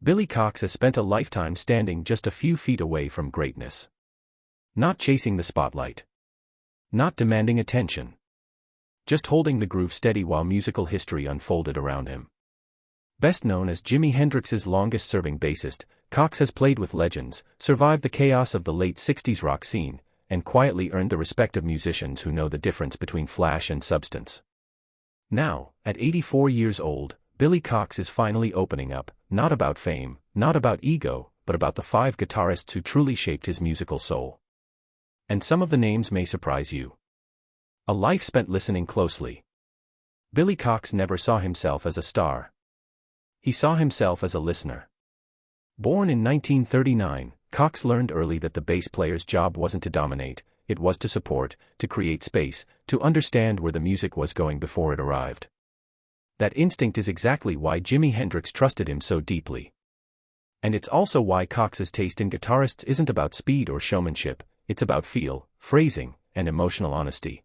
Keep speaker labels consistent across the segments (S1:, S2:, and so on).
S1: Billy Cox has spent a lifetime standing just a few feet away from greatness. Not chasing the spotlight. Not demanding attention. Just holding the groove steady while musical history unfolded around him. Best known as Jimi Hendrix's longest-serving bassist, Cox has played with legends, survived the chaos of the late 60s rock scene, and quietly earned the respect of musicians who know the difference between flash and substance. Now, at 84 years old, Billy Cox is finally opening up, not about fame, not about ego, but about the 5 guitarists who truly shaped his musical soul. And some of the names may surprise you. A life spent listening closely. Billy Cox never saw himself as a star. He saw himself as a listener. Born in 1939, Cox learned early that the bass player's job wasn't to dominate, it was to support, to create space, to understand where the music was going before it arrived. That instinct is exactly why Jimi Hendrix trusted him so deeply. And it's also why Cox's taste in guitarists isn't about speed or showmanship, it's about feel, phrasing, and emotional honesty.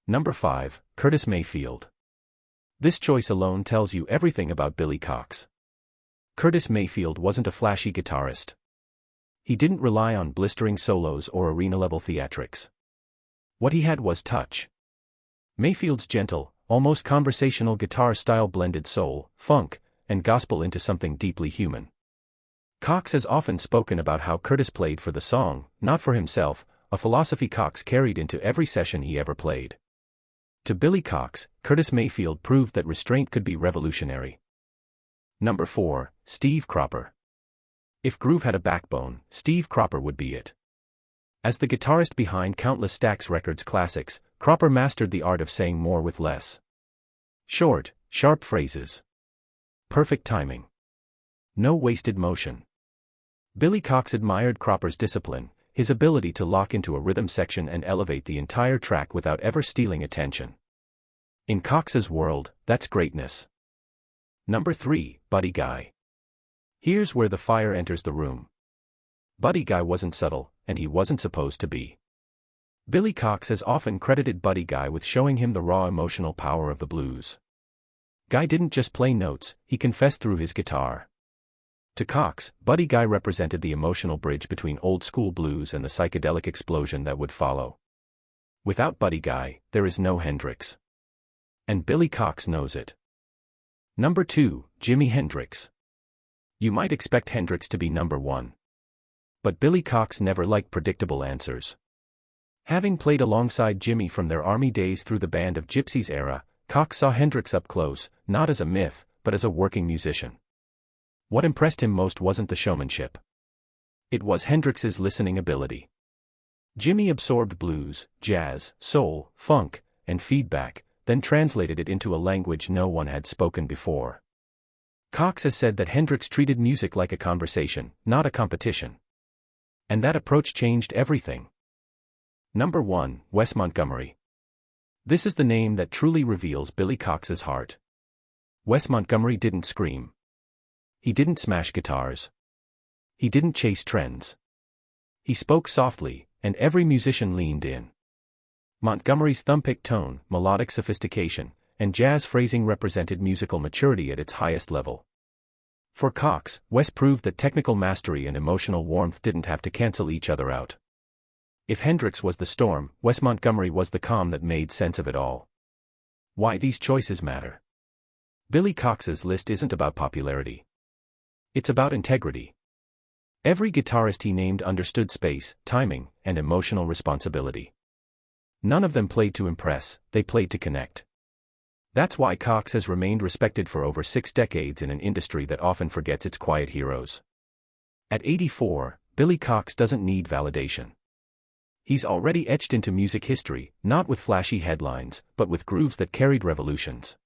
S1: Number 5, Curtis Mayfield. This choice alone tells you everything about Billy Cox. Curtis Mayfield wasn't a flashy guitarist. He didn't rely on blistering solos or arena-level theatrics. What he had was touch. Mayfield's gentle, almost conversational guitar style blended soul, funk, and gospel into something deeply human. Cox has often spoken about how Curtis played for the song, not for himself, a philosophy Cox carried into every session he ever played. To Billy Cox, Curtis Mayfield proved that restraint could be revolutionary. Number 4, Steve Cropper. If groove had a backbone, Steve Cropper would be it. As the guitarist behind countless Stax Records classics, Cropper mastered the art of saying more with less. Short, sharp phrases. Perfect timing. No wasted motion. Billy Cox admired Cropper's discipline, his ability to lock into a rhythm section and elevate the entire track without ever stealing attention. In Cox's world, that's greatness. Number 3, Buddy Guy. Here's where the fire enters the room. Buddy Guy wasn't subtle, and he wasn't supposed to be. Billy Cox has often credited Buddy Guy with showing him the raw emotional power of the blues. Guy didn't just play notes, he confessed through his guitar. To Cox, Buddy Guy represented the emotional bridge between old-school blues and the psychedelic explosion that would follow. Without Buddy Guy, there is no Hendrix. And Billy Cox knows it. Number 2, Jimi Hendrix. You might expect Hendrix to be number 1. But Billy Cox never liked predictable answers. Having played alongside Jimi from their army days through the Band of Gypsys era, Cox saw Hendrix up close, not as a myth, but as a working musician. What impressed him most wasn't the showmanship. It was Hendrix's listening ability. Jimi absorbed blues, jazz, soul, funk, and feedback, then translated it into a language no one had spoken before. Cox has said that Hendrix treated music like a conversation, not a competition. And that approach changed everything. Number 1, Wes Montgomery. This is the name that truly reveals Billy Cox's heart. Wes Montgomery didn't scream. He didn't smash guitars. He didn't chase trends. He spoke softly, and every musician leaned in. Montgomery's thumb-pick tone, melodic sophistication, and jazz phrasing represented musical maturity at its highest level. For Cox, Wes proved that technical mastery and emotional warmth didn't have to cancel each other out. If Hendrix was the storm, Wes Montgomery was the calm that made sense of it all. Why these choices matter. Billy Cox's list isn't about popularity. It's about integrity. Every guitarist he named understood space, timing, and emotional responsibility. None of them played to impress, they played to connect. That's why Cox has remained respected for over 6 decades in an industry that often forgets its quiet heroes. At 84, Billy Cox doesn't need validation. He's already etched into music history, not with flashy headlines, but with grooves that carried revolutions.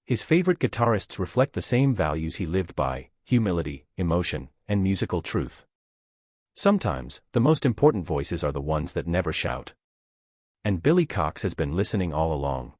S1: His favorite guitarists reflect the same values he lived by: humility, emotion, and musical truth. Sometimes, the most important voices are the ones that never shout. And Billy Cox has been listening all along.